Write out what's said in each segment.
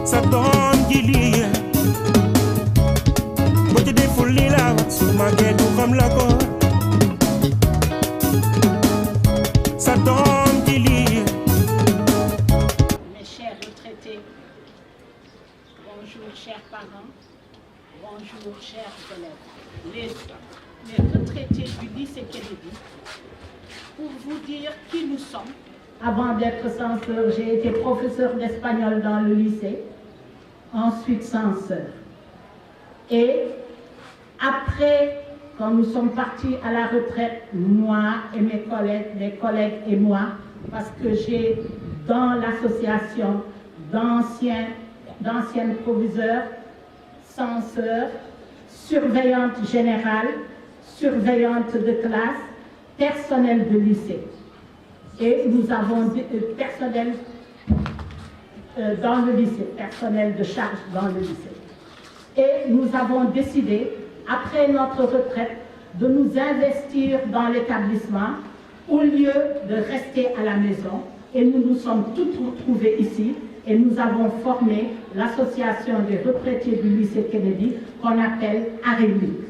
sa doom ji lii boo ci deful lii la wax su màggee du xam la ko sa doom ji lii. Mes chers retraités, bonjour chers parents, bonjour chers élèves. Les retraités du lycée Kennedy, pour vous dire qui nous sommes. Avant d'être censeur, j'ai été professeur d'espagnol dans le lycée, ensuite censeur. Et après, quand nous sommes partis à la retraite, moi et mes collègues et moi, parce que j'ai dans l'association d'anciennes proviseurs, censeurs, surveillantes générales, surveillantes de classe, personnel de lycée. Et nous avons personnel dans le lycée, personnel de charge dans le lycée. Et nous avons décidé, après notre retraite, de nous investir dans l'établissement au lieu de rester à la maison. Et nous nous sommes tous retrouvés ici et nous avons formé l'association des retraités du lycée Kennedy qu'on appelle ARELIC.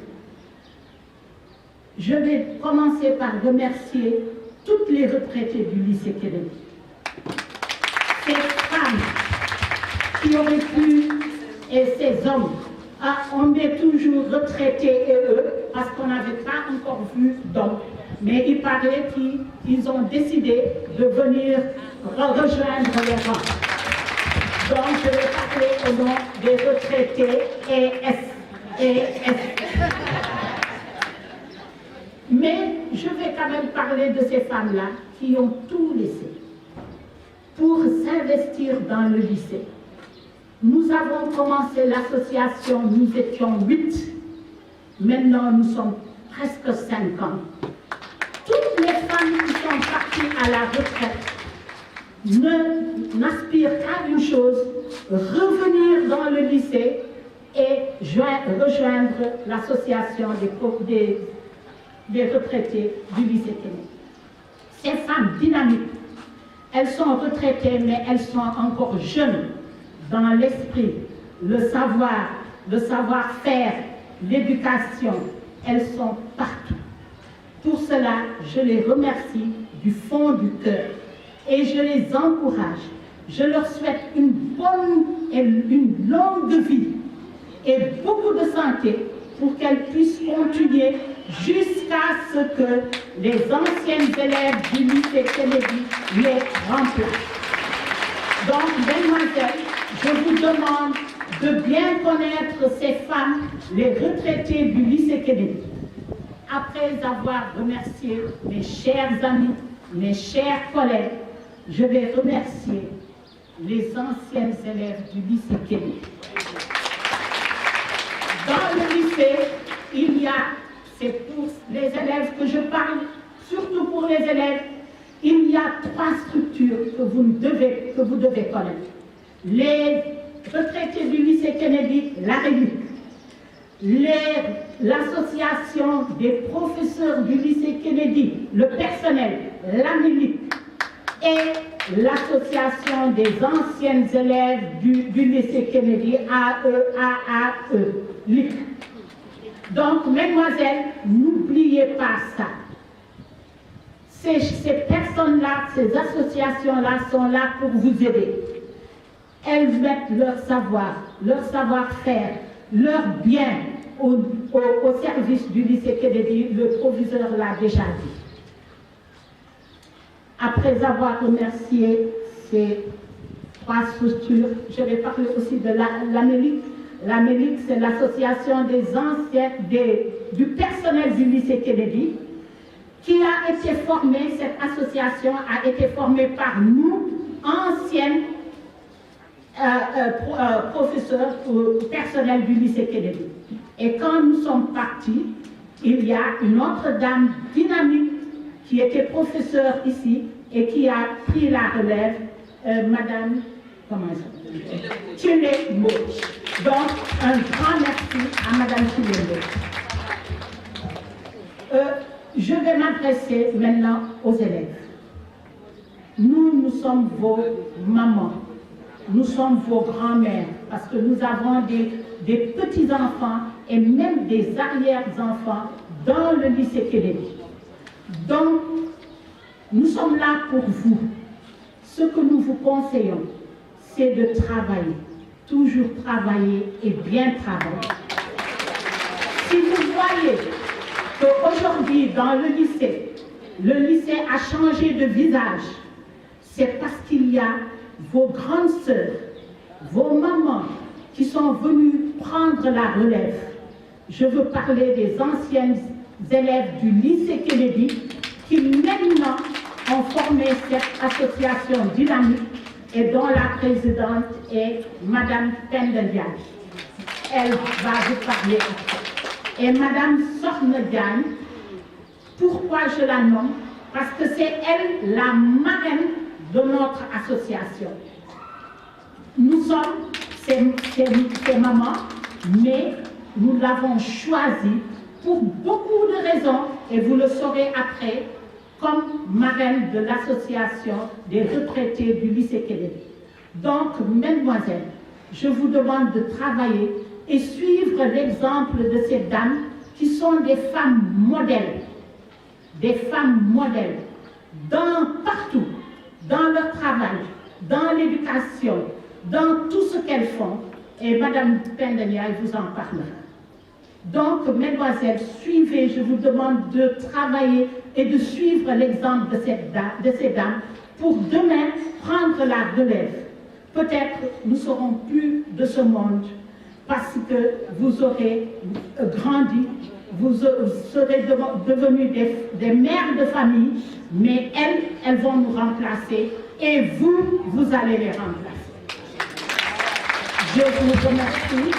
Je vais commencer par remercier toutes les retraitées du lycée Kennedy. Ces femmes qui auraient pu, et ces hommes, on met toujours retraités et eux, parce qu'on n'avait pas encore vu d'hommes. Mais il paraît qu'ils ont décidé de venir rejoindre les rangs. Donc je vais parler au nom des retraités ES. Mais je vais quand même parler de ces femmes-là qui ont tout laissé pour s'investir dans le lycée. Nous avons commencé l'association, nous étions 8. Maintenant, nous sommes presque 50. Toutes les femmes qui sont parties à la retraite n'aspirent qu'à une chose, revenir dans le lycée et rejoindre l'association des retraités du lycée Kennedy. Ces femmes dynamiques, elles sont retraitées, mais elles sont encore jeunes dans l'esprit, le savoir-faire, l'éducation. Elles sont partout. Pour cela, je les remercie du fond du cœur et je les encourage. Je leur souhaite une bonne et une longue vie et beaucoup de santé pour qu'elles puissent continuer jusqu'à ce que les anciennes élèves du lycée Kennedy les remplacent. Donc, mesdemoiselles, je vous demande de bien connaître ces femmes, les retraités du lycée Kennedy. Après avoir remercié mes chers amis, mes chers collègues, je vais remercier les anciennes élèves du lycée Kennedy. Dans le lycée, il y a, c'est pour les élèves que je parle, surtout pour les élèves, il y a 3 structures que vous devez connaître. Les retraités du lycée Kennedy, l'ARELIC, l'association des professeurs du lycée Kennedy, le personnel, l'AMELIC, et l'association des anciennes élèves du lycée Kennedy, AEAAE. Donc, mesdemoiselles, n'oubliez pas ça. Ces personnes-là, ces associations-là sont là pour vous aider. Elles mettent leur savoir-faire, leur bien au service du lycée Kennedy. Le proviseur l'a déjà dit. Après avoir remercié ces 3 structures, je vais parler aussi de l'AMELIC. L'AMELIC, c'est l'association du personnel du lycée Kennedy, qui a été formée, cette association a été formée par nous, anciennes professeurs ou personnel du lycée Kennedy. Et quand nous sommes partis, il y a une autre dame dynamique qui était professeure ici et qui a pris la relève, Madame, comment elle s'appelle? Thilé Mbodj. Donc, un grand merci à Madame Thilé Mbodj. Je vais m'adresser maintenant aux élèves. Nous sommes vos mamans. nous sommes vos grands-mères, parce que nous avons des petits-enfants et même des arrière-enfants dans le lycée Kennedy. Donc, nous sommes là pour vous. Ce que nous vous conseillons, c'est de travailler, toujours travailler et bien travailler. Si vous voyez qu'aujourd'hui, dans le lycée a changé de visage, c'est parce qu'il y a vos grandes sœurs, vos mamans qui sont venues prendre la relève. Je veux parler des anciennes élèves du lycée Kennedy qui maintenant ont formé cette association dynamique et dont la présidente est Madame Penda Diagne. Elle va vous parler après. Et Madame Sokhna Diagne, pourquoi je la nomme? Parce que c'est elle la marraine de notre association. Nous sommes ses mamans, mais nous l'avons choisie pour beaucoup de raisons, et vous le saurez après, comme marraine de l'association des retraités du lycée Kennedy. Donc, mesdemoiselles, je vous demande de travailler et suivre l'exemple de ces dames qui sont des femmes modèles, partout, dans leur travail, dans l'éducation, dans tout ce qu'elles font, et Madame Penda Diagne vous en parlera. Donc, mesdemoiselles, suivez, je vous demande de travailler et de suivre l'exemple de ces dames pour demain prendre la relève. Peut-être nous serons plus de ce monde parce que vous aurez grandi, vous serez devenus des mères de famille, mais elles vont nous remplacer et vous allez les remplacer. Je vous remercie.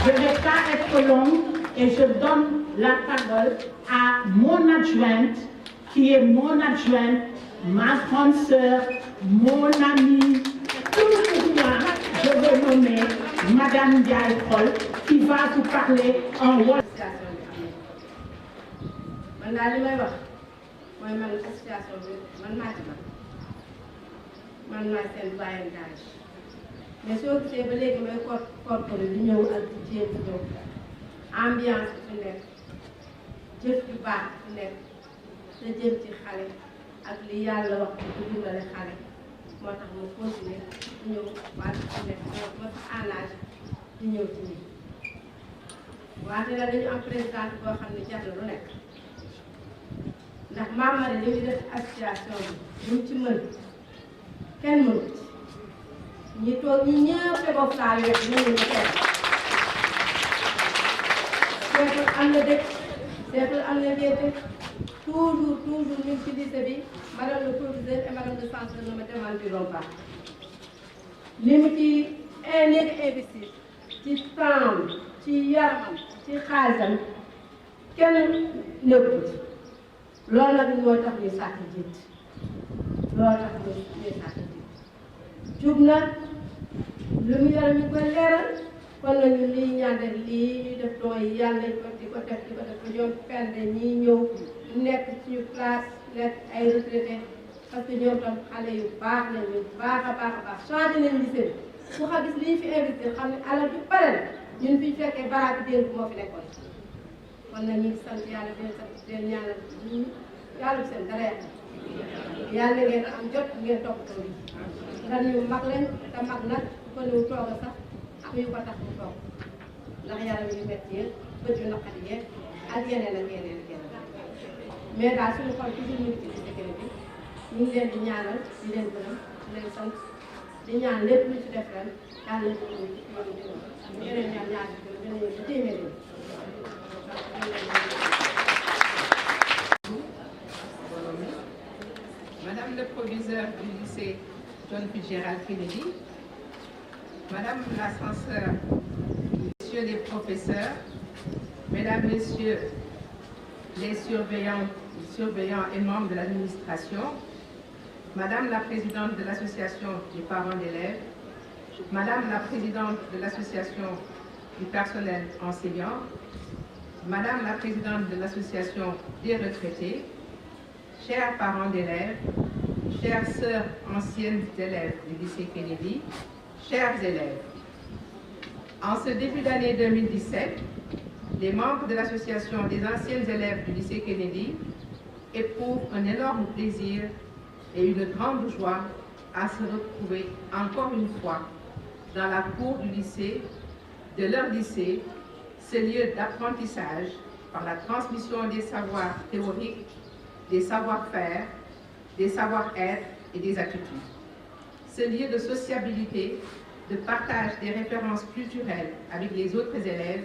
Je ne vais pas être longue et je donne la parole à mon adjointe, qui est mon adjointe, ma grande sœur, mon amie, tout pour moi, je vais nommer Madame Ndiaye Kroll, qui va vous parler en wolof. man daal li may wax mooy man association bi man maa ci man maa seen bàyyantage mais soo gisee ba léegi may corporé di ñëw ak di jéem di ñëw ambiance bi fi nekk jëf yu baax fi nekk te jëm ci xale ak li yàlla wax di dimbale xale moo tax mu continuer di ñëw waate fi nekk ma sa en âge di ñëw ci nii waate nag dañu am présidente boo xam ne jar na lu nekk ndax Mame Marie li muy def association bi lu ci mën kenn mënu ci ñi toog ñi ñëpp te bopp saa yu weex ñëw ñu teel seetul am na dëkk seetul am na ngénte toujours ñu ngi ci lycée bi madame le proviseur et madame le censeur ne me démentiront pas li mu ci investir ci temps ci yaramam ci xaalisam kenn nekkul ci loolu nag mooy tax ñu sàkk jiit loolu tax ñuy sàkk jiit jub na lu mu yore ñu koy leeral kon nag ñun liy ñaan def lii ñu def doon yi yàlla nañ ko di ko def ba ñoom pende ñii ñëw nekk suñu place nekk ay retraité parce que ñoom tam xale yu baax nañ ñu baax a baax changé nañ lycée bi ku xam gis li ñu fi investir xam ne alal bi pare na ñun fi fekkee baraat bi dénk moo fi nekkoon kon nag ñu ngi sant yàlla di leen sant di leen ñaanal yàlla seen dara yàlla ngeen am jot ngeen toppatoo bi ndax ñu mag lañ te mag nag ko ñu toog sax am yu ko tax ñu toog ndax yàlla mi ngi métti yéen bët yu naqari yéen ak yeneen ak yeneen ak yeneen mais daal suñu xol toujours ñu ngi ci sécurité bi ñu ngi leen di ñaanal di leen gërëm di leen sant di ñaan lépp lu ci def ren yàlla nañu ko ci yoonu déglu yeneen ñaan ñaar ci gërëm yeneen ci téeméeri Madame le proviseur du lycée John Fitzgerald Kennedy, Madame la censeur, Messieurs les professeurs, Mesdames, Messieurs les surveillants et membres de l'administration, Madame la présidente de l'association des parents d'élèves, Madame la présidente de l'association du personnel enseignant, Madame la présidente de l'association des retraités, chers parents d'élèves, chères sœurs anciennes d'élèves du lycée Kennedy, chers élèves, en ce début d'année 2017, les membres de l'association des anciennes élèves du lycée Kennedy éprouvent un énorme plaisir et une grande joie à se retrouver encore une fois dans la cour du lycée, de leur lycée, ce lieu d'apprentissage par la transmission des savoirs théoriques, des savoir-faire, des savoir-être et des attitudes. Ce lieu de sociabilité, de partage des références culturelles avec les autres élèves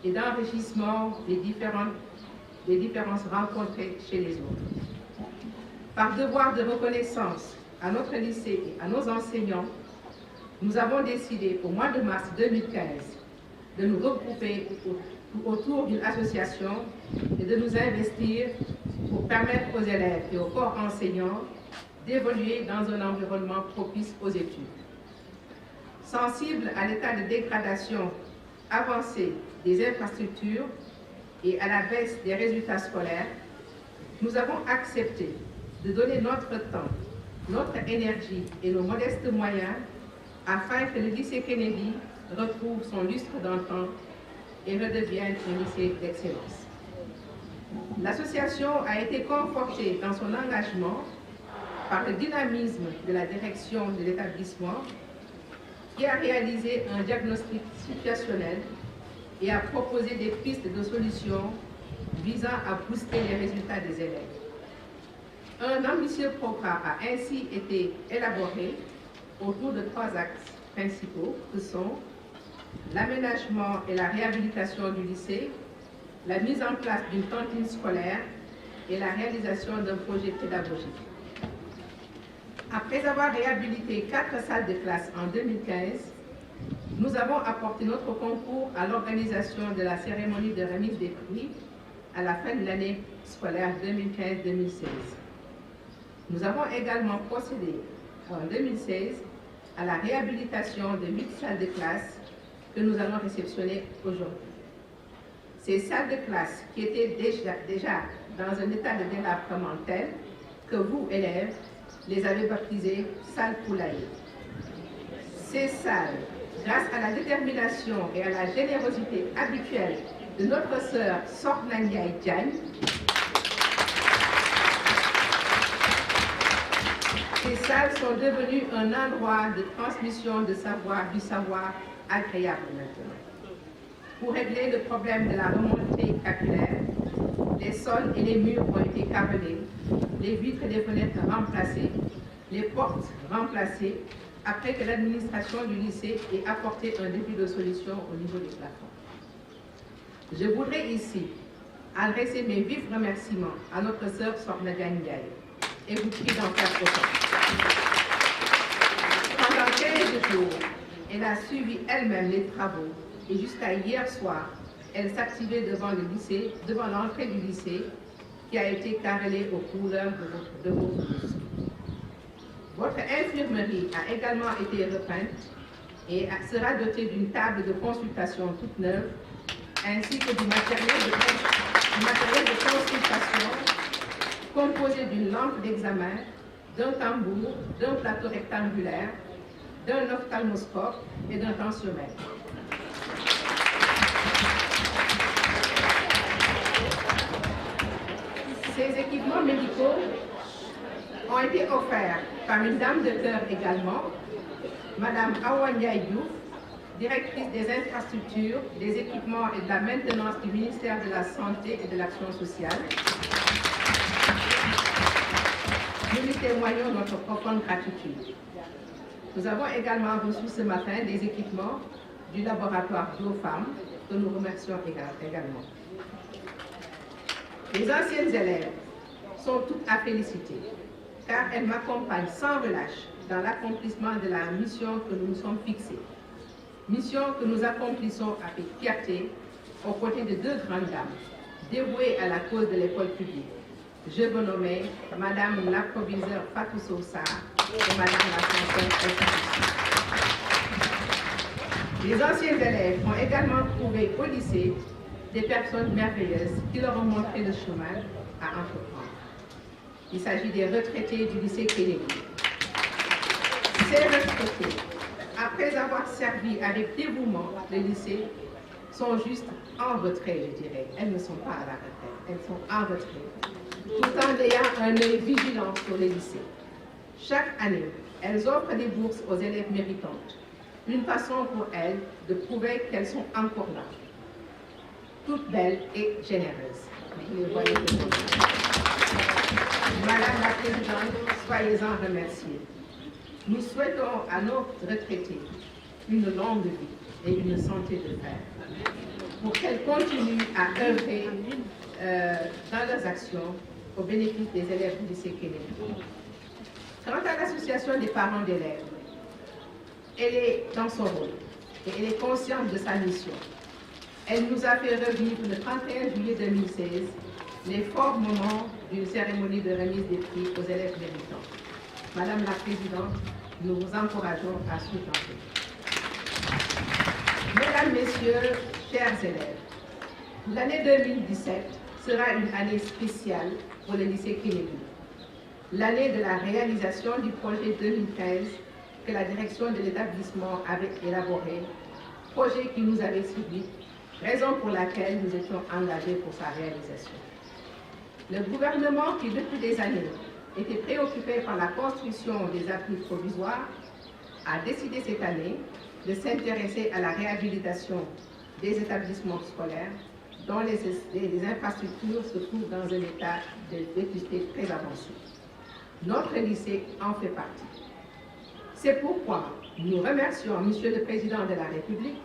et d'enrichissement des différences rencontrées chez les autres. Par devoir de reconnaissance à notre lycée et à nos enseignants, nous avons décidé au mois de mars 2015 de nous regrouper autour d'une association et de nous investir pour permettre aux élèves et aux corps enseignants d'évoluer dans un environnement propice aux études. Sensibles à l'état de dégradation avancée des infrastructures et à la baisse des résultats scolaires, nous avons accepté de donner notre temps, notre énergie et nos modestes moyens afin que le lycée Kennedy retrouve son lustre d'antan et redevienne un lycée d'excellence. L'association a été confortée dans son engagement par le dynamisme de la direction de l'établissement qui a réalisé un diagnostic situationnel et a proposé des pistes de solutions visant à booster les résultats des élèves. Un ambitieux programme a ainsi été élaboré autour de 3 axes principaux que sont l'aménagement et la réhabilitation du lycée, la mise en place d'une cantine scolaire et la réalisation d'un projet pédagogique. Après avoir réhabilité 4 salles de classe en 2015, nous avons apporté notre concours à l'organisation de la cérémonie de remise des prix à la fin de l'année scolaire 2015-2016. Nous avons également procédé en 2016 à la réhabilitation de 8 salles de classe que nous allons réceptionner aujourd'hui. Ces salles de classe qui étaient déjà dans un état de délabrement tel que vous, élèves, les avez baptisées salles poulailler. Ces salles, grâce à la détermination et à la générosité habituelle de notre sœur Sorna Ndiaye Diagne, ces salles sont devenues un endroit de transmission de savoir, du savoir agréable maintenant. Pour régler le problème de la remontée capillaire, les sols et les murs ont été carrelés, les vitres et les fenêtres remplacées, les portes remplacées, après que l'administration du lycée ait apporté un début de solution au niveau des plafonds. Je voudrais ici adresser mes vifs remerciements à notre sœur Sorna Ndiaye et vous prie d'en faire autant. Pendant 15 jours, elle a suivi elle-même les travaux et jusqu'à hier soir, elle s'activait devant le lycée, devant l'entrée du lycée qui a été carrelée aux couleurs de vos blouses. Votre infirmerie a également été repeinte et sera dotée d'une table de consultation toute neuve ainsi que du matériel de consultation composé d'une lampe d'examen, d'un tambour, d'un plateau rectangulaire, d'un ophtalmoscope et d'un tensiomètre. Ces équipements médicaux ont été offerts par une dame de cœur également, Madame Awa Ndiaye Diouf, directrice des infrastructures, des équipements et de la maintenance du ministère de la Santé et de l'Action sociale. Nous lui témoignons notre profonde gratitude. Nous avons également reçu ce matin des équipements du laboratoire Biofam que nous remercions également. Les anciennes élèves sont toutes à féliciter car elles m'accompagnent sans relâche dans l'accomplissement de la mission que nous nous sommes fixée. Mission que nous accomplissons avec fierté aux côtés de 2 grandes dames dévouées à la cause de l'école publique. Je veux nommer Madame la proviseure Fatou Sousa et Madame la censeur. Les anciens élèves ont également trouvé au lycée des personnes merveilleuses qui leur ont montré le chemin à entreprendre. Il s'agit des retraités du lycée Kennedy. Ces retraités, après avoir servi avec dévouement le lycée, sont juste en retrait, je dirais. Elles ne sont pas à la retraite, elles sont en retrait, tout en ayant un œil vigilant sur le lycée. Chaque année, elles offrent des bourses aux élèves méritantes, une façon pour elles de prouver qu'elles sont encore là, toutes belles et généreuses. Vous les voyez devant vous. Madame la Présidente, soyez-en remerciée. Nous souhaitons à nos retraités une longue vie et une santé de fer, pour qu'elles continuent à œuvrer dans leurs actions au bénéfice des élèves du lycée Kennedy. Quant à l'association des parents d'élèves, elle est dans son rôle et elle est consciente de sa mission. Elle nous a fait revivre le 31 juillet 2016 les forts moments d'une cérémonie de remise des prix aux élèves méritants. Madame la Présidente, nous vous encourageons à soutenir. Mesdames, Messieurs, chers élèves, l'année 2017 sera une année spéciale pour le lycée Kennedy. L'année de la réalisation du projet 2015 que la direction de l'établissement avait élaboré, projet qui nous avait suivi, raison pour laquelle nous étions engagés pour sa réalisation. Le gouvernement qui, depuis des années, était préoccupé par la construction des abris provisoires, a décidé cette année de s'intéresser à la réhabilitation des établissements scolaires dont les infrastructures se trouvent dans un état de vétusté très avancé. Notre lycée en fait partie. C'est pourquoi nous remercions Monsieur le Président de la République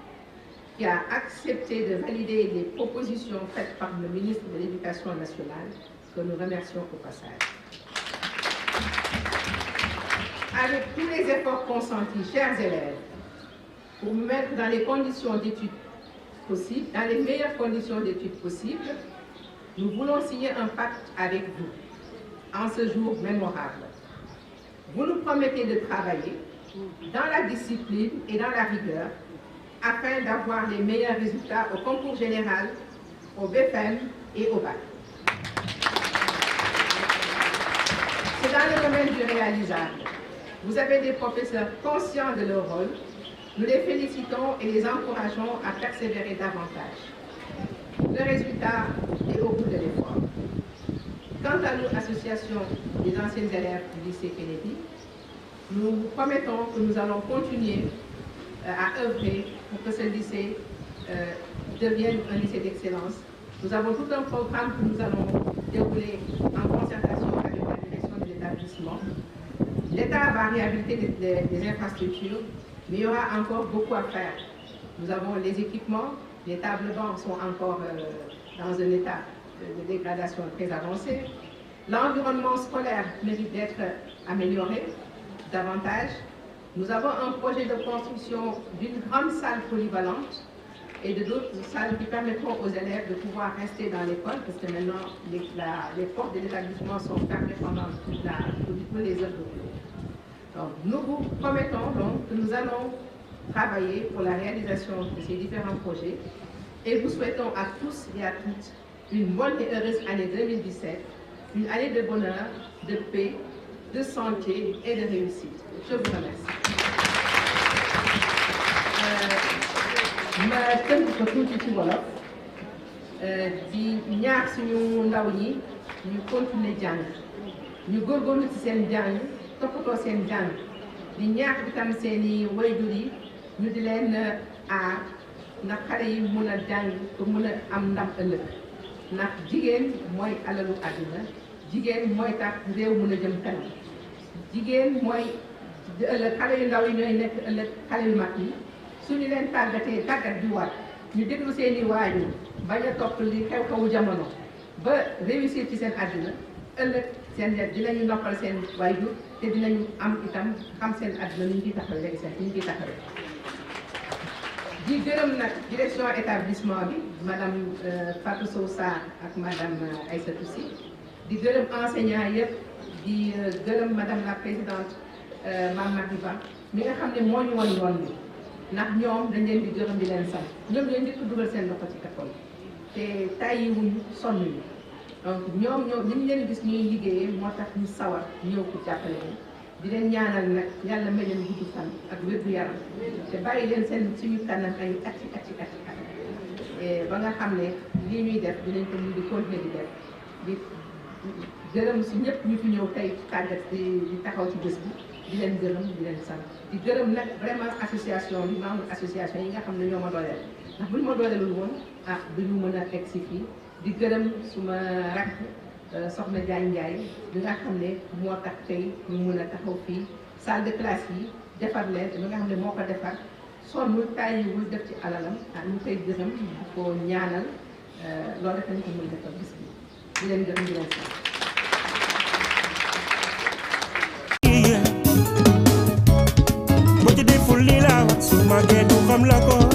qui a accepté de valider les propositions faites par le ministre de l'Éducation nationale, que nous remercions au passage. Avec tous les efforts consentis, chers élèves, pour vous mettre dans les conditions d'études possibles, dans les meilleures conditions d'études possibles, nous voulons signer un pacte avec vous en ce jour mémorable. Vous nous promettez de travailler dans la discipline et dans la rigueur afin d'avoir les meilleurs résultats au concours général, au BFM et au bac. C'est dans le domaine du réalisable. Vous avez des professeurs conscients de leur rôle. Nous les félicitons et les encourageons à persévérer davantage. Le résultat est au bout de l'effort. Quant à nous, association des anciens élèves du lycée Kennedy, nous vous promettons que nous allons continuer à œuvrer pour que ce lycée devienne un lycée d'excellence. Nous avons tout un programme que nous allons dérouler en concertation avec la direction de l'établissement. L'État va réhabiliter des infrastructures, mais il y aura encore beaucoup à faire. Nous avons les équipements, les tables bancs sont encore dans un état de dégradation très avancé. L'environnement scolaire mérite d'être amélioré davantage. Nous avons un projet de construction d'une grande salle polyvalente et de d'autres salles qui permettront aux élèves de pouvoir rester dans l'école, parce que maintenant les portes de l'établissement sont fermées pendant toutes les heures de cours. Donc, nous vous promettons donc que nous allons travailler pour la réalisation de ces différents projets et vous souhaitons à tous et à toutes une bonne et heureuse année 2017, une année de bonheur, de paix, de santé et de réussite. Je vous remercie. ma tënk ko tuuti ci wolof di ñaax suñu ndaw ñi ñu continuer jàng ñu góorgóorlu ci seen jàng toppatoo seen jàng di ñaax itam seeni waajur yi ñu di leen aar ndax xale yi mun a jàng pour mun a am ndam ëllëg ndax jigéen mooy alalu àdduna jigéen mooy tax réew mun a jëm kanam jigéen mooy ëllëg xale yu ndaw yi ñooy nekk ëllëg xale yu mag yi suñu leen tàggatee tàggat bi war ñu déglu seeni waajur bañ a topp li xew-xewu jamono ba réussir ci seen àdduna ëllëg seen dinañu noppal seen waajur te dinañu am itam xam seen àdduna ni ñu ciy taxawee léegi seen ni ñu ciy taxawee. di gërëm nag direction établissement bi madame Fatou Sow Sarr ak madame Aïssatou Sy di gërëm enseignants yëpp di gërëm madame la présidente Mame Marie Ba mi nga xam ne moo ñu wan yoon bi ndax ñoom dañ leen di gërëm di leen sant ñoom ñoo njëkk dugal seen loxo ci école te tàyyiwuñu sonnuñu donc ñoom ni ñu leen gis ñuy liggéeyee moo tax ñu sawar ñëw pour jàppale leen di leen ñaanal nag yàlla may leen gudd fan ak wér-gu-yaram te bàyyi leen seen suñu kanam ay ati ba nga xam ne lii ñuy def dinañ ko mun di continuer di def di gërëm si ñëpp ñu fi ñëw tey tàggat di taxaw ci bés bi di leen gërëm di leen sant di gërëm nag vraiment association bi membre association yi nga xam ne ñoo ma dooleel ndax bu ñu ma dooleelul woon duñu mën a egg si fii di gërëm suma rakk soxna Diagne Ndiaye bi nga xam ne moo tax tey ñu mën a taxaw fii salle de classe yi defar leen bi nga xam ne moo ko defar sonnul tàyyiwul def ci alalam ñu koy gërëm di ko ñaanal loolu rek lañ ko mën defar bis bi di leen gërëm di leen sant. boo ci deful lii laa wax su ma gee du xam la ko